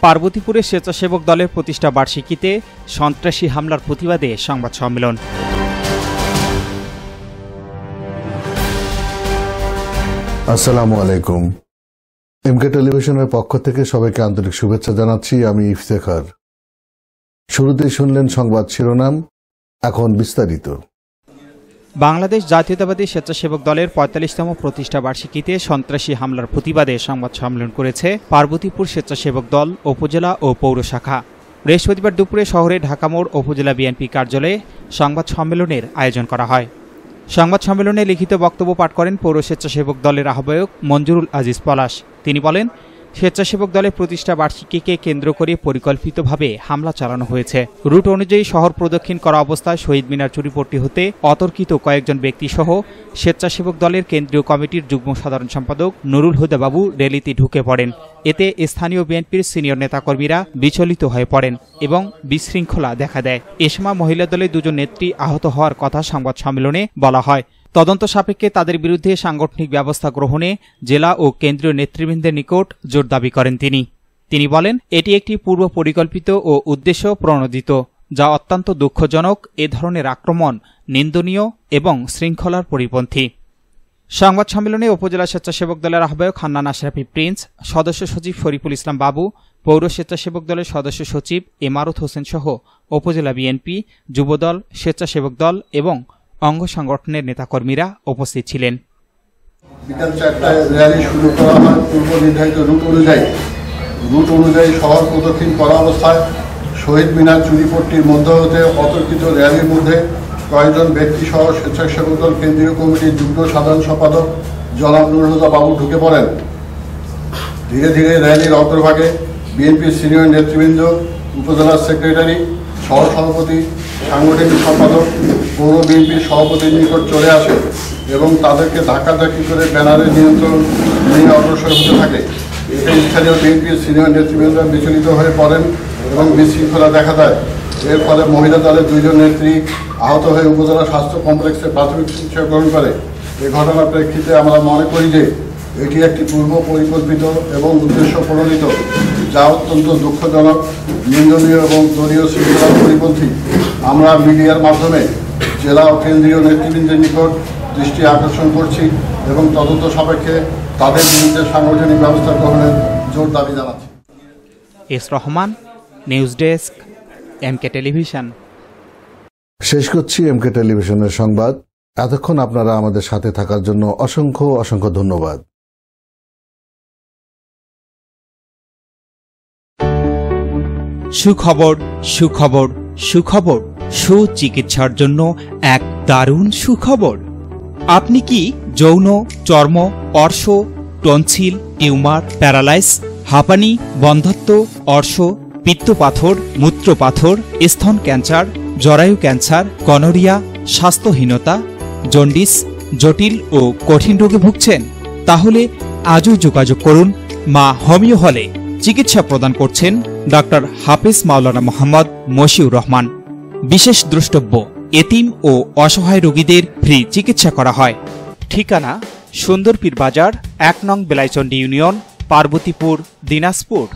পার্বতীপুরে স্বেচ্ছাসেবক দলের প্রতিষ্ঠা বার্ষিকীতে সন্ত্রাসী হামলার প্রতিবাদে সংবাদ সম্মেলন। আসসালামু আলাইকুম। এমকে টেলিভিশনের পক্ষ থেকে সবাইকে আন্তরিক শুভেচ্ছা জানাচ্ছি। আমি ইফতেখার। শুরুতেই শুনলেন সংবাদ শিরোনাম, এখন বিস্তারিত। বাংলাদেশ জাতীয়তাবাদী স্বেচ্ছাসেবক দলের ৪৫তম প্রতিষ্ঠা বার্ষিকীতে সন্ত্রাসী হামলার প্রতিবাদে সংবাদ সম্মেলন করেছে পার্বতীপুর স্বেচ্ছাসেবক দল উপজেলা ও পৌর শাখা। বৃহস্পতিবার দুপুরে শহরে ঢাকা মোড় উপজেলা বিএনপি কার্যালয়ে সংবাদ সম্মেলনের আয়োজন করা হয়। সংবাদ সম্মেলনে লিখিত বক্তব্য পাঠ করেন পৌর স্বেচ্ছাসেবক দলের আহ্বায়ক মঞ্জুরুল আজিজ পলাশ। তিনি বলেন, স্বেচ্ছাসেবক দলের প্রতিষ্ঠা বার্ষিকীকে কেন্দ্র করে পরিকল্পিতভাবে হামলা চালানো হয়েছে। রুট অনুযায়ী শহর প্রদক্ষিণ করা অবস্থায় শহীদ মিনার চুরিপট্টি হতে অতর্কিত কয়েকজন ব্যক্তিসহ স্বেচ্ছাসেবক দলের কেন্দ্রীয় কমিটির যুগ্ম সাধারণ সম্পাদক নুরুল হুদা বাবু র্যালিতে ঢুকে পড়েন। এতে স্থানীয় বিএনপির সিনিয়র নেতাকর্মীরা বিচলিত হয়ে পড়েন এবং বিশৃঙ্খলা দেখা দেয়। এ সময় মহিলা দলের দুজন নেত্রী আহত হওয়ার কথা সংবাদ সম্মেলনে বলা হয়। তদন্ত সাপেক্ষে তাদের বিরুদ্ধে সাংগঠনিক ব্যবস্থা গ্রহণে জেলা ও কেন্দ্রীয় নেতৃবৃন্দের নিকট জোর দাবি করেন তিনি বলেন, এটি একটি পূর্ব পরিকল্পিত ও উদ্দেশ্য প্রণোদিত, যা অত্যন্ত দুঃখজনক। এ ধরনের আক্রমণ নিন্দনীয় এবং শৃঙ্খলার পরিপন্থী। সংবাদ সম্মেলনে উপজেলা স্বেচ্ছাসেবক দলের আহ্বায়ক হান্নান আশরাফি প্রিন্স, সদস্য সচিব শরীফুল ইসলাম বাবু, পৌর স্বেচ্ছাসেবক দলের সদস্য সচিব এমারুত হোসেন সহ উপজেলা বিএনপি, যুবদল, স্বেচ্ছাসেবক দল এবং অঙ্গ সংগঠনের নেতাকর্মীরা উপস্থিত ছিলেন। বিকাল ৪টায় র্যালি শুরু করা হয় পূর্ব নির্ধারিত রুট অনুযায়ী শহর প্রদক্ষিণ করা অবস্থায় শহীদ মিনার চুরিপট্টির মধ্য হতে অতর্কিত র্যালির মধ্যে কয়েকজন ব্যক্তি সহ স্বেচ্ছাসেবক দল কেন্দ্রীয় কমিটির যুগ্ম সাধারণ সম্পাদক জনাব নুরুল হুদা বাবু ঢুকে পড়েন। ধীরে ধীরে র্যালির অগ্রভাগে বিএনপির সিনিয়র নেতৃবৃন্দ, উপজেলা সেক্রেটারি, সহ সভাপতি, সাংগঠনিক সম্পাদক, পৌর বিএনপির সভাপতির নিকট চলে আসে এবং তাদেরকে ধাক্কাধাক্কি করে ব্যানারের নিয়ন্ত্রণ নিয়ে অগ্রসর হতে থাকে। এতে স্থানীয় বিএনপির সিনিয়র নেতৃবৃন্দ বিচলিত হয়ে পড়েন এবং বিশৃঙ্খলা দেখা দেয়। এর ফলে মহিলা দলের দুইজন নেত্রী আহত হয়ে উপজেলা স্বাস্থ্য কমপ্লেক্সে প্রাথমিক চিকিৎসা গ্রহণ করে। এ ঘটনার প্রেক্ষিতে আমরা মনে করি যে এটি একটি পূর্ব পরিকল্পিত এবং উদ্দেশ্য প্রণোদিত, যা অত্যন্ত দুঃখজনক, নিন্দনীয় এবং দলীয় শৃঙ্খলার পরিপন্থী। আমরা মিডিয়ার মাধ্যমে জেলা ও কেন্দ্রীয় নেতৃবৃন্দের নিকট দৃষ্টি আকর্ষণ করছি এবং তদন্ত সাপেক্ষে তাদের বিরুদ্ধে সাংগঠনিক ব্যবস্থা গ্রহণের জোর দাবি জানাচ্ছি। S Rahman, news desk, MK television. শেষ করছি এমকে টেলিভিশনের সংবাদ। এতক্ষণ আপনারা আমাদের সাথে থাকার জন্য অসংখ্য অসংখ্য ধন্যবাদ। সুখবর, সুখবর, সুখবর। সুচিকিৎসার জন্য এক দারুণ সুখবর। আপনি কি যৌন, চর্ম, অর্শ, টনসিল, টিউমার, প্যারালাইস, হাঁপানি, বন্ধ্যাত্ব, অর্শ, পিত্তপাথর, মূত্রপাথর, স্তন ক্যান্সার, জরায়ু ক্যান্সার, গনোরিয়া, স্বাস্থ্যহীনতা, জন্ডিস, জটিল ও কঠিন রোগে ভুগছেন? তাহলে আজই যোগাযোগ করুন মা হোমিও হলে। চিকিৎসা প্রদান করছেন ডক্টর হাফেজ মাওলানা মোহাম্মদ মশিউর রহমান। বিশেষ দ্রষ্টব্য, এতিম ও অসহায় রোগীদের ফ্রি চিকিৎসা করা হয়। ঠিকানা সুন্দরপীর বাজার, ১ নং বেলাইচন্ডী ইউনিয়ন, পার্বতীপুর, দিনাজপুর।